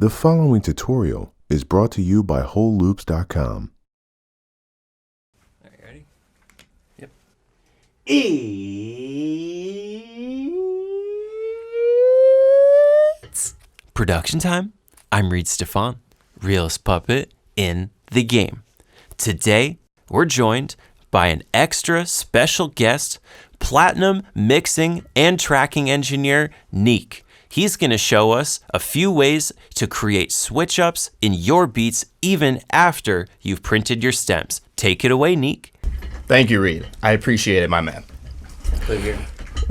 The following tutorial is brought to you by WholeLoops.com. Are you ready? Yep. It's production time. I'm Reid Stefan, realest puppet in the game. Today, we're joined by an extra special guest, platinum mixing and tracking engineer, NEEK. He's going to show us a few ways to create switch ups in your beats even after you've printed your stems. Take it away, NEEK. Thank you, Reid. I appreciate it, my man. Put it here.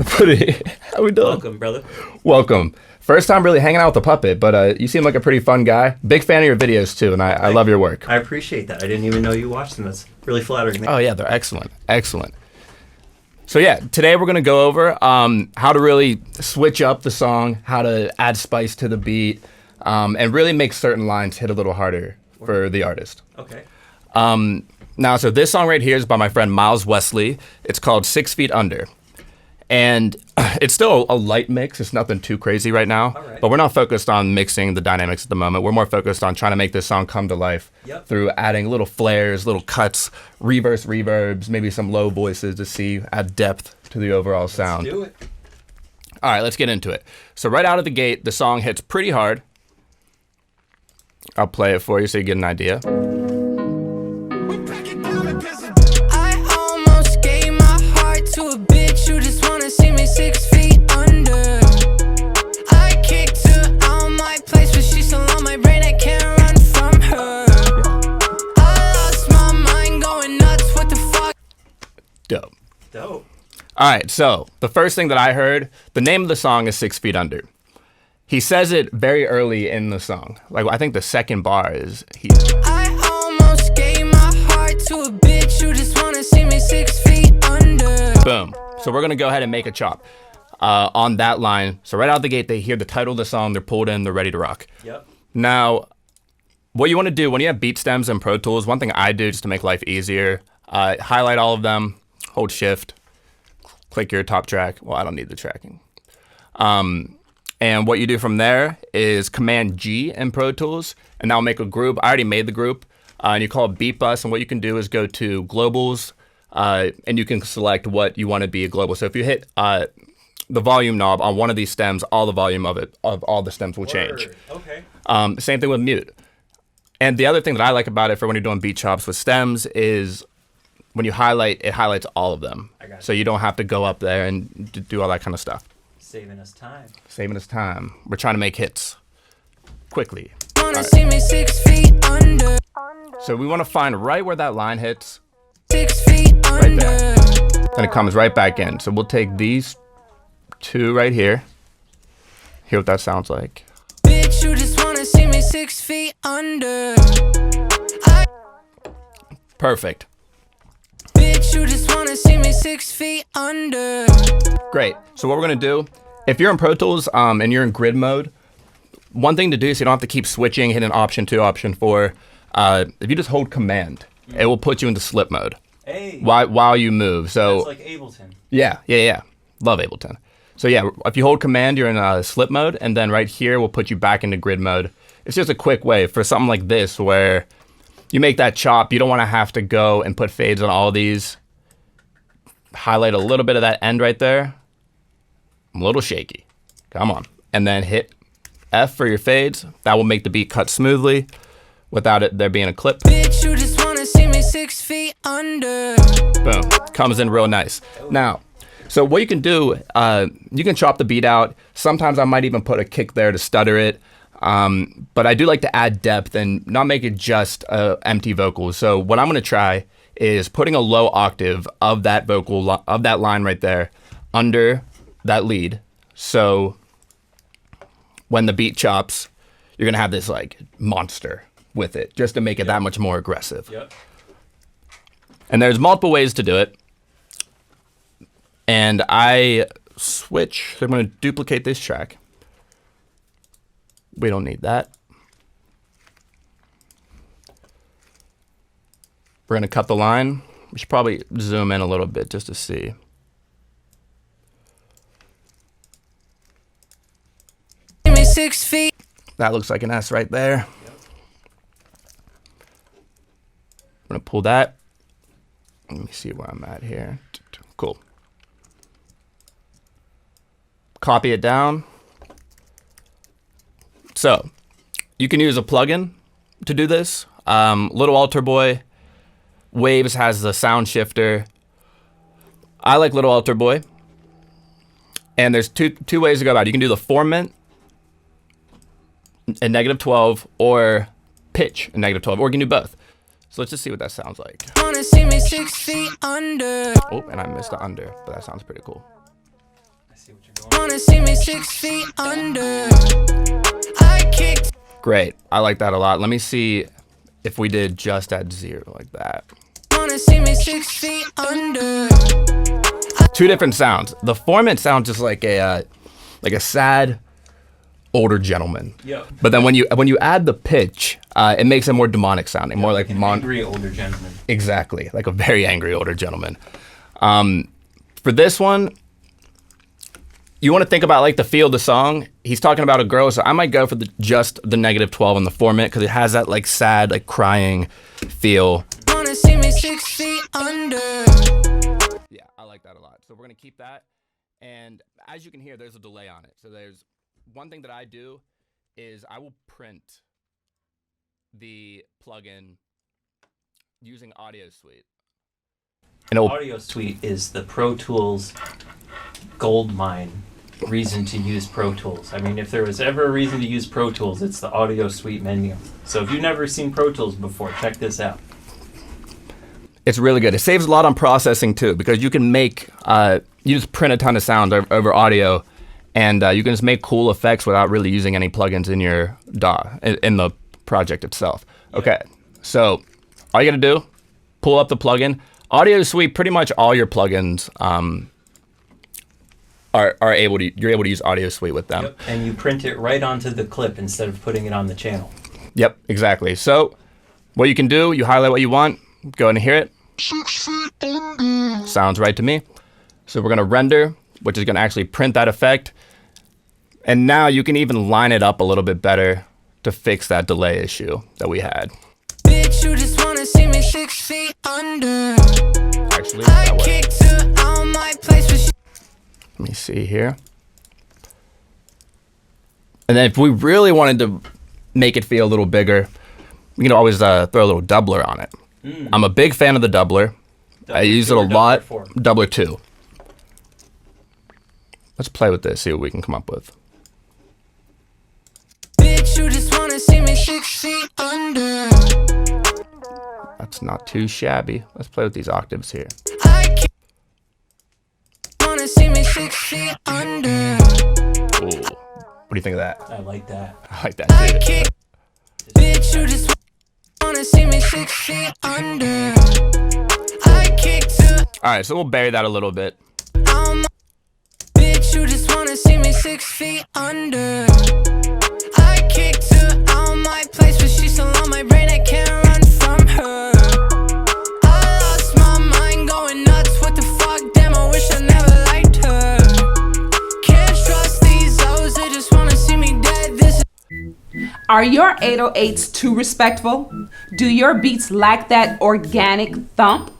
Put it. How we doing? Welcome, brother. Welcome. First time really hanging out with a puppet, but you seem like a pretty fun guy. Big fan of your videos too, and I love your work. I appreciate that. I didn't even know you watched them. That's really flattering. Oh yeah, they're excellent. Excellent. So yeah, today we're gonna go over how to really switch up the song, how to add spice to the beat, and really make certain lines hit a little harder for the artist. Okay. Now, so this song right here is by my friend Wesley. It's called 6 Feet Under. And it's still a light mix. It's nothing too crazy right now. Right. But we're not focused on mixing the dynamics at the moment. We're more focused on trying to make this song come to life through adding little flares, little cuts, reverbs, maybe some low voices to add depth to the overall sound. Let's do it. All right, let's get into it. So right out of the gate, the song hits pretty hard. I'll play it for you so you get an idea. Dope. All right, so the first thing that I heard, the name of the song is 6 Feet Under. He says it very early in the song. Like, I think the second bar is I almost gave my heart to a bitch who just wanna see me 6 feet under. Boom. So we're gonna go ahead and make a chop on that line. So right out the gate, they hear the title of the song, they're pulled in, they're ready to rock. Yep. Now, what you wanna do when you have beat stems and Pro Tools, one thing I do just to make life easier, highlight all of them, hold shift, click your top track. Well, I don't need the tracking. And what you do from there is Command G in Pro Tools, and that'll make a group. I already made the group, and you call it Beat Bus, and what you can do is go to Globals, and you can select what you want to be a global. So if you hit the volume knob on one of these stems, all the volume of all the stems will change. Okay. Same thing with mute. And the other thing that I like about it for when you're doing beat chops with stems is when you highlight, it highlights all of them. So you don't have to go up there and do all that kind of stuff. Saving us time. Saving us time. We're trying to make hits quickly. Wanna see me 6 feet under. So we want to find right where that line hits. 6 feet Right under. there. Then it comes right back in. So we'll take these two right here. Hear what that sounds like. Bitch, you just wanna see me 6 feet under. Perfect. Bitch, you just wanna see me 6 feet under. Great. So what we're going to do, if you're in Pro Tools and you're in grid mode, one thing to do so you don't have to keep switching, hitting Option 2, Option 4, if you just hold Command, it will put you into slip mode while you move. So That's like Ableton. Yeah. Love Ableton. So yeah, if you hold Command, you're in slip mode, and then right here will put you back into grid mode. It's just a quick way for something like this where you make that chop. You don't want to have to go and put fades on all these. Highlight a little bit of that end right there. I'm a little shaky. Come on. And then hit F for your fades. That will make the beat cut smoothly without it there being a clip. Bitch, you just wanna see me 6 feet under. Boom. Comes in real nice. Now, so what you can do, you can chop the beat out. Sometimes I might even put a kick there to stutter it. But I do like to add depth and not make it just empty vocals. So what I'm going to try is putting a low octave of that vocal, of that line right there under that lead. So when the beat chops, you're going to have this like monster with it just to make it that much more aggressive. Yep. And there's multiple ways to do it. And I switch. So I'm going to duplicate this track. We don't need that. We're going to cut the line. We should probably zoom in a little bit just to see. Give me 6 feet. That looks like an S right there. I'm gonna pull that. Let me see where I'm at here. Cool. Copy it down. So you can use a plugin to do this. Little Alter Boy Waves has the sound shifter. I like Little Alter Boy. And there's two ways to go about it. You can do the formant in -12 or pitch in -12, or you can do both. So let's just see what that sounds like. Wanna see me 6 feet under. Oh, and I missed the under, but that sounds pretty cool. Wanna see me 6 feet under. I kicked. Great, I like that a lot. Let me see if we did just at 0 like that. Wanna see me 6 feet under. Two different sounds. The formant sounds just like a sad older gentleman. Yep. But then when you add the pitch, it makes it more demonic sounding, more like an angry older gentleman. Exactly, like a very angry older gentleman. For this one, you want to think about like the feel of the song. He's talking about a girl, so I might go for just the -12 on the formant because it has that like sad, like crying feel. Wanna see me 6 feet under. Yeah, I like that a lot. So we're gonna keep that. And as you can hear, there's a delay on it. So there's one thing that I do is I will print the plugin using Audio Suite. And Audio Suite is the Pro Tools goldmine reason to use Pro Tools. I mean, if there was ever a reason to use Pro Tools, it's the Audio Suite menu. So if you've never seen Pro Tools before, check this out. It's really good. It saves a lot on processing too, because you can make, you just print a ton of sound over audio, and you can just make cool effects without really using any plugins in your DAW, in the project itself. Okay, so all you gotta do, pull up the plugin. Audio Suite, pretty much all your plugins are able to, you're able to use Audio Suite with them. Yep. And you print it right onto the clip instead of putting it on the channel. Yep, exactly. So what you can do, you highlight what you want, go ahead and hear it. Sounds right to me. So we're gonna render, which is gonna actually print that effect. And now you can even line it up a little bit better to fix that delay issue that we had. Bitch, you just wanna see me 6 feet under. Actually, I that way. kicked her out my place, but she. Let me see here. And then if we really wanted to make it feel a little bigger, we can always throw a little doubler on it. I'm a big fan of the doubler. I use it a lot. Doubler 2. Let's play with this, see what we can come up with. Bitch, you just wanna see me 6 feet under. That's not too shabby. Let's play with these octaves here. I wanna see me 6 feet under. Ooh. What do you think of that? I like that. I like that I too. kick. Bitch, you just wanna see me 6 feet under. I kicked her All right, so we'll bury that a little bit. out my. Bitch, you just wanna see me 6 feet under. I kicked her out my place, but she's still on my brain. I can't run from her. I lost my mind, going nuts. What the fuck? Damn, I wish I never liked her. Can't trust these hoes, they just wanna see me dead. This. Are your 808s too respectful? Do your beats lack that organic thump?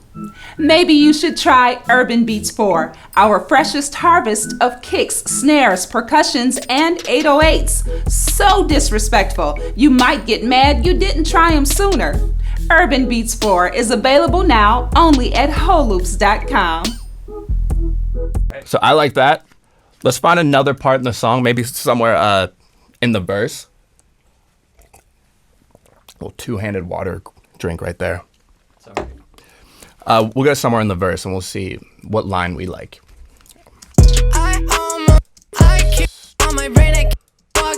Maybe you should try Urban Beats 4, our freshest harvest of kicks, snares, percussions, and 808s. So disrespectful, you might get mad you didn't try them sooner. Urban Beats 4 is available now only at holoops.com. So I like that. Let's find another part in the song, maybe somewhere in the verse. A little two-handed water drink right there. Sorry. We'll go somewhere in the verse and we'll see what line we like. I kicked on my brain. I can't fuck.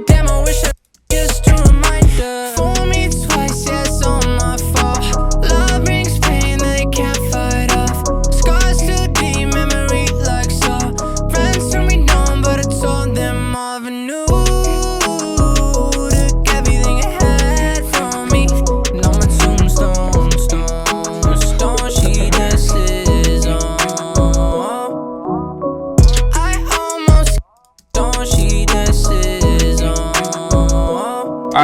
Damn, I wish I just to remind her. Fool me twice, yeah, it's all my fault. Love brings pain that I can't fight off. Scars too deep, memory like saw. Friends told me no, but I told them all I knew. Took everything I had from me. And on my tombstone, stone, she dances on.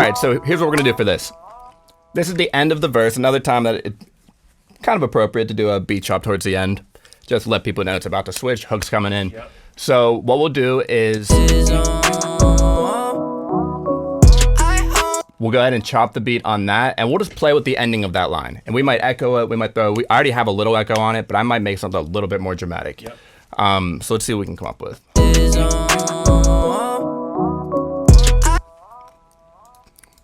right, so here's what we're gonna do for this. This is the end of the verse. Another time that it's kind of appropriate to do a beat chop towards the end. Just to let people know it's about to switch, hook's coming in. Yep. So what we'll do is we'll go ahead and chop the beat on that, and we'll just play with the ending of that line. And we might echo it, we I already have a little echo on it, but I might make something a little bit more dramatic. Yep. So let's see what we can come up with.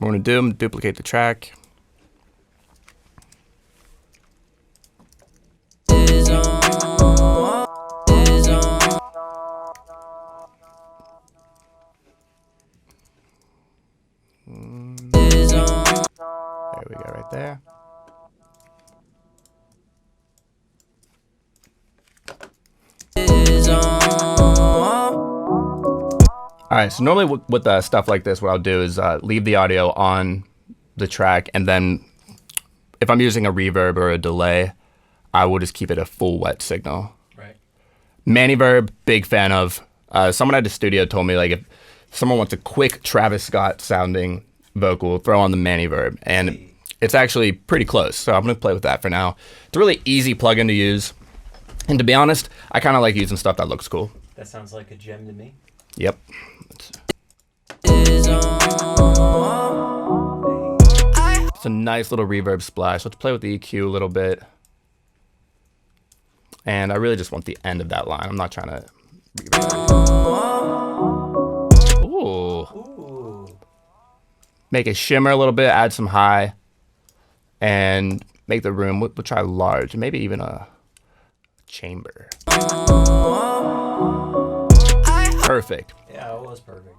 What we're gonna do, duplicate the track. There we go, right there. All right, so normally with stuff like this, what I'll do is leave the audio on the track, and then if I'm using a reverb or a delay, I will just keep it a full wet signal. Right. Verb, big fan of. Someone at the studio told me, like, if someone wants a quick Travis Scott sounding vocal, throw on the Verb, and it's actually pretty close. So I'm gonna play with that for now. It's a really easy plugin to use, and to be honest, I kind of like using stuff that looks cool. That sounds like a gem to me. Yep. It's a nice little reverb splash. Let's play with the EQ a little bit. And I really just want the end of that line. I'm not trying to reverb. Ooh. Make it shimmer a little bit, add some high, and make the room, we'll try large, maybe even a chamber. Perfect. Yeah, it was perfect.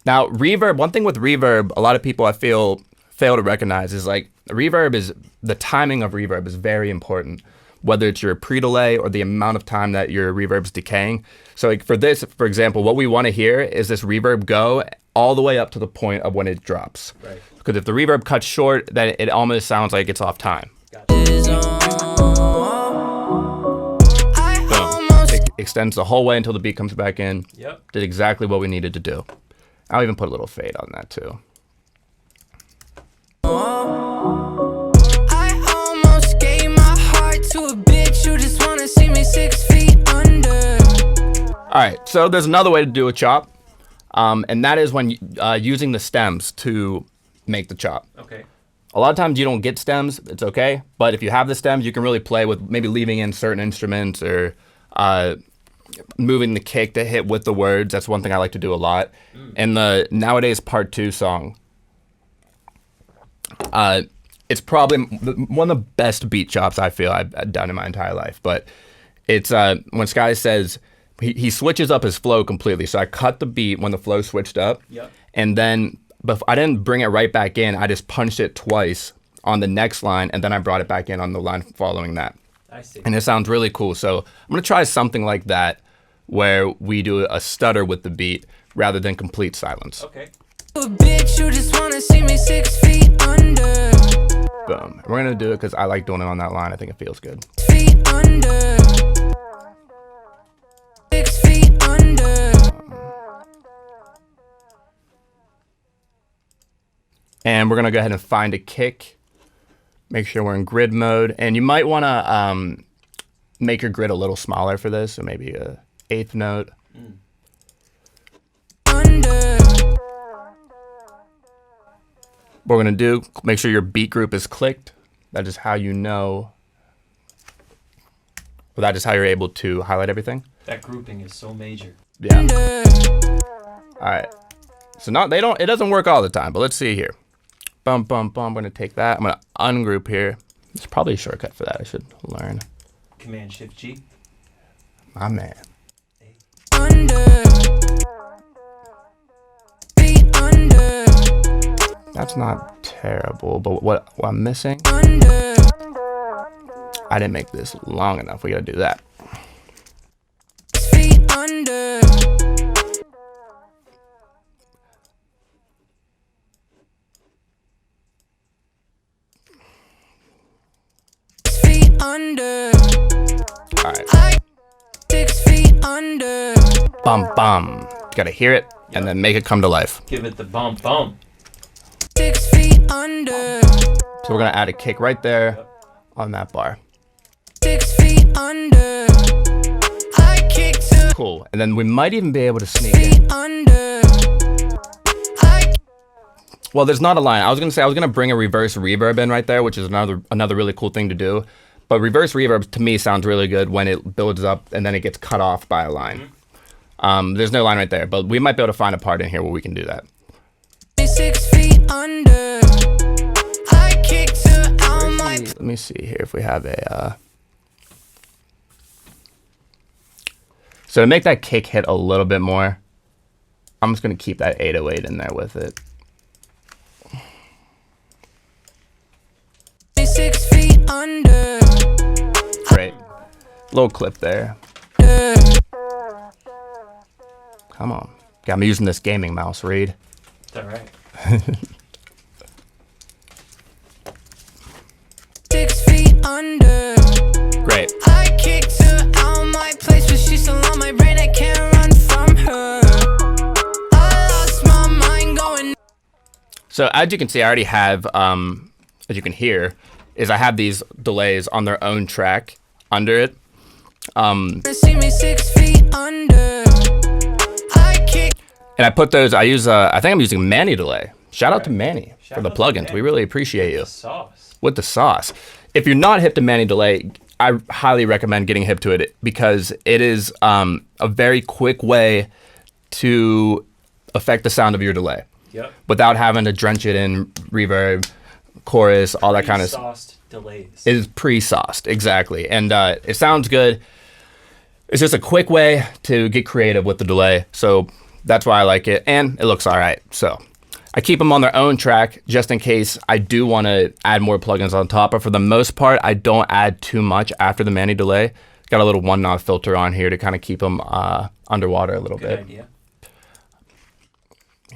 Now, reverb, one thing with reverb, a lot of people I feel fail to recognize is like the timing of reverb is very important, whether it's your pre-delay or the amount of time that your reverb's decaying. So like for this, for example, what we want to hear is this reverb go all the way up to the point of when it drops. Right. Because if the reverb cuts short, then it almost sounds like it's off time. It extends the whole way until the beat comes back in. Yep. Did exactly what we needed to do. I'll even put a little fade on that too. I almost gave my heart to a bitch who just wanna see me 6 feet under. All right, so there's another way to do a chop, and that is when using the stems to make the chop. Okay. A lot of times you don't get stems, it's okay, but if you have the stems, you can really play with maybe leaving in certain instruments or moving the kick to hit with the words. That's one thing I like to do a lot. In the Nowadays Part 2 song, it's probably one of the best beat chops I feel I've done in my entire life. But it's when Skies says, he switches up his flow completely. So I cut the beat when the flow switched up. Yep. And then I didn't bring it right back in. I just punched it twice on the next line, and then I brought it back in on the line following that. I see. And it sounds really cool. So I'm going to try something like that where we do a stutter with the beat rather than complete silence. Okay. A bitch who just wanna see me 6 feet under. Boom. We're going to do it because I like doing it on that line. I think it feels good. 6 feet under. 6 feet under. And we're going to go ahead and find a kick. Make sure we're in grid mode. And you might want to make your grid a little smaller for this. So maybe a 8th note. Under. What we're going to do, make sure your beat group is clicked. That is how you know. Well, that is how you're able to highlight everything. That grouping is so major. Yeah. All right. So it doesn't work all the time, but let's see here. Bum, bum, bum. I'm going to take that. I'm going to ungroup here. There's probably a shortcut for that. I should learn. Command-Shift-G. My man. Under. Feet under. That's not terrible, but what I'm missing? Under. I didn't make this long enough. We got to do that. Feet under. Under. All right. 6 feet under. Bum bum. You gotta hear it. and then make it come to life. Give it the bump bump. 6 feet under. So we're gonna add a kick right there on that bar. 6 feet under. I kick to Cool. And then we might even be able to sneak in. feet under. I Well, there's not a line. I was gonna bring a reverse reverb in right there, which is another really cool thing to do. But reverse reverb to me sounds really good when it builds up and then it gets cut off by a line. There's no line right there, but we might be able to find a part in here where we can do that. 6 feet under. I kick to out my Let me see here if we have a. So to make that kick hit a little bit more, I'm just gonna keep that 808 in there with it. 6 feet under. Great. Little clip there. Come on. Got me using this gaming mouse, Reid. Is that right? 6 feet under. Great. I kick to out my place, but she's still on my brain. I can't run from her. I lost my mind going. So as you can see, I already have, as you can hear, is I have these delays on their own track under it. See me 6 feet under. I kick. And I put those, I think I'm using Manny delay. Shout out to Manny for the out to plugins. Manny. We really appreciate you. Sauce. With the sauce. If you're not hip to Manny delay, I highly recommend getting hip to it because it is a very quick way to affect the sound of your delay Yep. without having to drench it in reverb, chorus, all that kind of stuff. Sauced delays. It is pre-sauced, exactly. And it sounds good. It's just a quick way to get creative with the delay. So that's why I like it. And it looks all right. So I keep them on their own track just in case I do want to add more plugins on top. But for the most part, I don't add too much after the Manny delay. Got a little 1-knob filter on here to kind of keep them underwater a little Good bit. idea.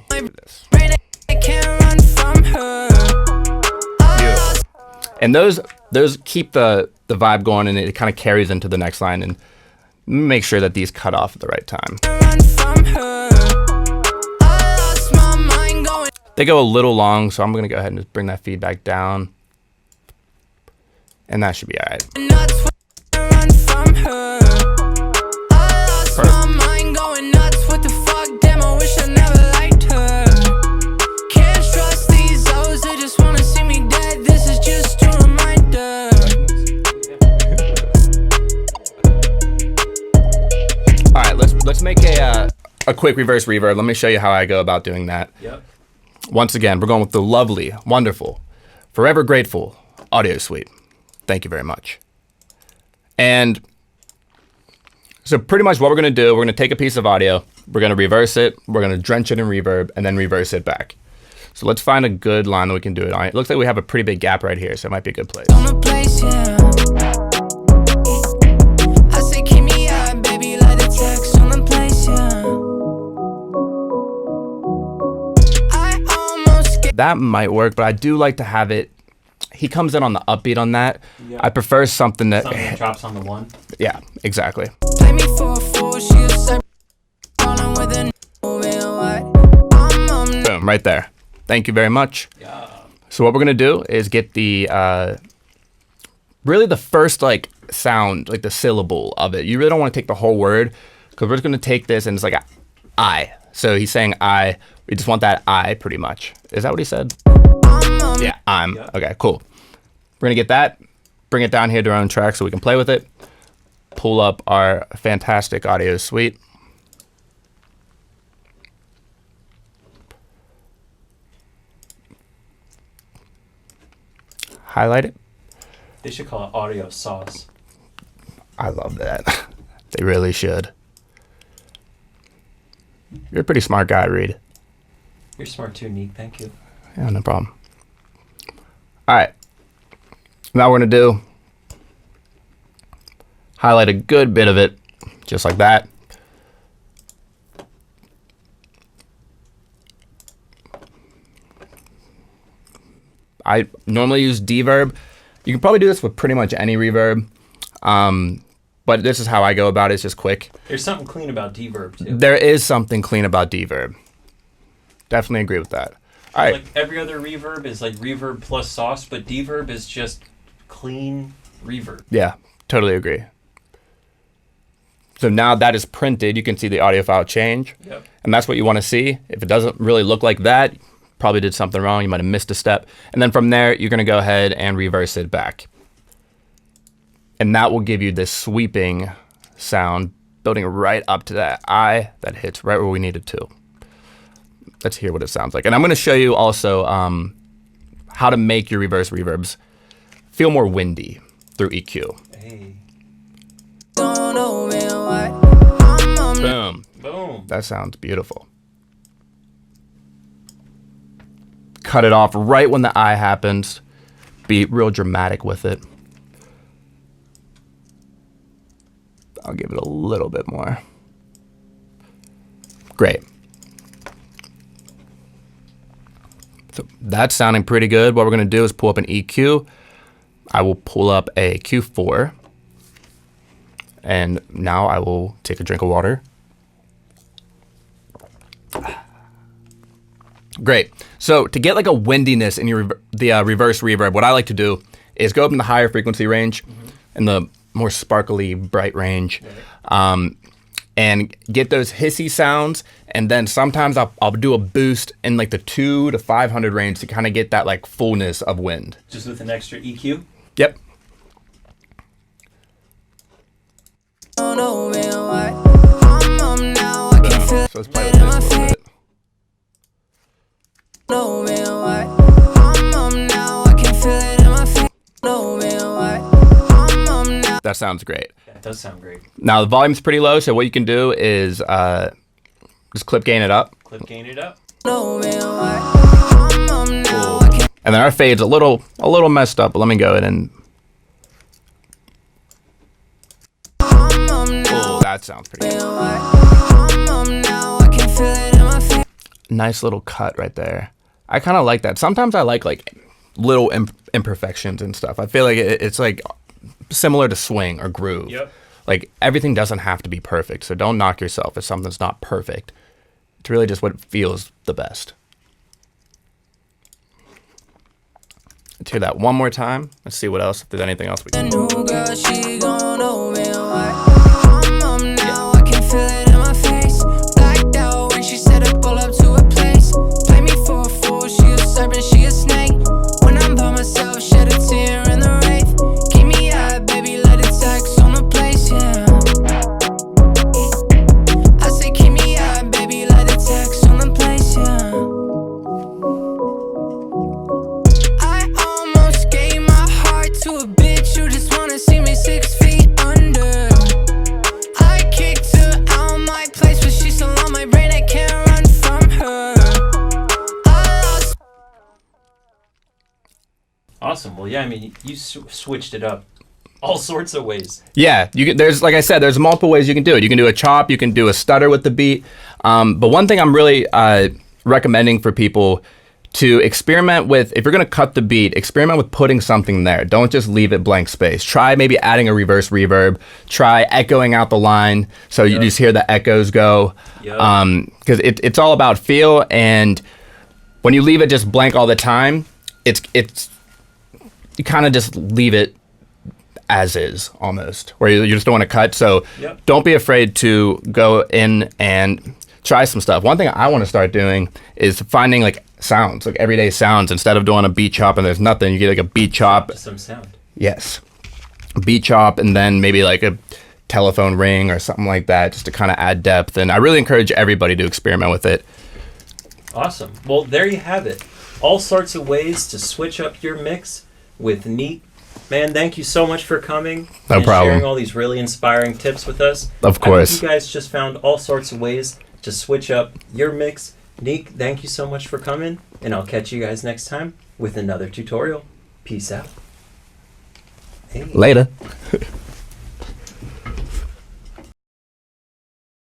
Brain, I can't run from her. Beautiful. And those keep the vibe going, and it kind of carries into the next line. And make sure that these cut off at the right time. Run from her. I lost my mind going. They go a little long, so I'm going to go ahead and just bring that feedback down. And that should be all right. Nuts when I run from her. I lost my mind going nuts. What the fuck? Damn, I wish I never liked her. Can't trust these O's. They just wanna see me dead. This is just a reminder. All right, let's make a quick reverse reverb. Let me show you how I go about doing that. Yep. Once again, we're going with the lovely, wonderful, forever grateful audio suite. Thank you very much. And so pretty much what we're going to do, we're going to take a piece of audio, we're going to reverse it, we're going to drench it in reverb, and then reverse it back. So let's find a good line that we can do it on. It looks like we have a pretty big gap right here, so it might be a good place. On a place, yeah. I say keep me up, baby, like the text on the place, yeah. I almost get That might work, but I do like to have it, he comes in on the upbeat on that. Yeah. I prefer something that, Something that drops on the one. yeah, exactly. play me for a fool. She was like rolling with a real what? Boom, right there. Thank you very much. Yeah. So what we're gonna do is get the really the first like sound, like the syllable of it. You really don't want to take the whole word because we're just gonna take this and it's like I. So he's saying I. We just want that I pretty much. Is that what he said? Yeah, I'm. Yeah. Okay, cool. We're gonna get that, bring it down here to our own track so we can play with it. Pull up our fantastic audio suite. Highlight it. They should call it audio sauce. I love that. They really should. You're a pretty smart guy, Reid. You're smart too, Neek. Thank you. Yeah, no problem. All right. Now we're going to do highlight a good bit of it, just like that. I normally use Deverb. You can probably do this with pretty much any reverb. but this is how I go about it. It's just quick. There's something clean about Deverb too. There is something clean about Deverb. Definitely agree with that. All right. Like every other reverb is like reverb plus sauce, but Deverb is just clean reverb. Yeah, totally agree. So now that is printed, you can see the audio file change. Yep. And that's what you want to see. If it doesn't really look like that, probably did something wrong. You might have missed a step. And then from there, you're going to go ahead and reverse it back. And that will give you this sweeping sound, building right up to that eye that hits right where we need it to. Let's hear what it sounds like. And I'm going to show you also how to make your reverse reverbs feel more windy through EQ. Hey. Boom. Boom. That sounds beautiful. Cut it off right when the eye happens. Be real dramatic with it. I'll give it a little bit more. Great. So that's sounding pretty good. What we're going to do is pull up an EQ. I will pull up a Q4. And now I will take a drink of water. Great. So to get like a windiness in your reverse reverb, what I like to do is go up in the higher frequency range, in the more sparkly, bright range, and get those hissy sounds. And then sometimes I'll do a boost in like the 200 to 500 range to kind of get that like fullness of wind. Just with an extra EQ? Yep. Oh, So let's play with this a little bit. no man, why? Now I can feel it in my feet. No man, why? Now. That sounds great. That does sound great. Now the volume's pretty low, so what you can do is just clip gain it up. Clip gain it up. No man, why? Now I can. And then our fade's a little messed up, but let me go ahead and. Oh, that sounds pretty good. Now I can feel it in my feet. Nice little cut right there. I kind of like that. Sometimes I like little imperfections and stuff. I feel like it's like similar to swing or groove. Yep. Like everything doesn't have to be perfect, so don't knock yourself if something's not perfect. It's really just what feels the best. Let's hear that one more time. Let's see what else, if there's anything else we The can. new girl, she gon' know me, why? Now I can feel it in my face. Blacked out when she said I pull up to a place. Play me for a fool, she a serpent, she a snake. When I'm by myself, shed a tear in the wraith. Keep me up, baby, let it text on the place, yeah. I say keep me up, baby, let it text on the place, yeah. I almost gave my heart to a bitch who just wanna see me 6 feet under. I kicked her out my place, but she's still on my brain, I can't run from her. I lost. Awesome. Well, yeah, I mean, you switched it up all sorts of ways. Yeah, you can, there's like I said, there's multiple ways you can do it. You can do a chop, you can do a stutter with the beat. But one thing I'm really recommending for people to experiment with, if you're gonna cut the beat, experiment with putting something there. Don't just leave it blank space. Try maybe adding a reverse reverb. Try echoing out the line so you just hear the echoes go. Yep. Because it's all about feel, and when you leave it just blank all the time, it's you kind of just leave it as is almost, where you just don't want to cut. So Yep. don't be afraid to go in and try some stuff. One thing I want to start doing is finding like sounds, like everyday sounds. Instead of doing a beat chop and there's nothing, you get like a beat chop. Just some sound. Yes. Beat chop, and then maybe like a telephone ring or something like that, just to kind of add depth. And I really encourage everybody to experiment with it. Awesome. Well, there you have it. All sorts of ways to switch up your mix with NEEK. Man, thank you so much for coming No and problem. sharing all these really inspiring tips with us. Of course. I hope you guys just found all sorts of ways to switch up your mix. NEEK, thank you so much for coming, and I'll catch you guys next time with another tutorial. Peace out. Hey. Later.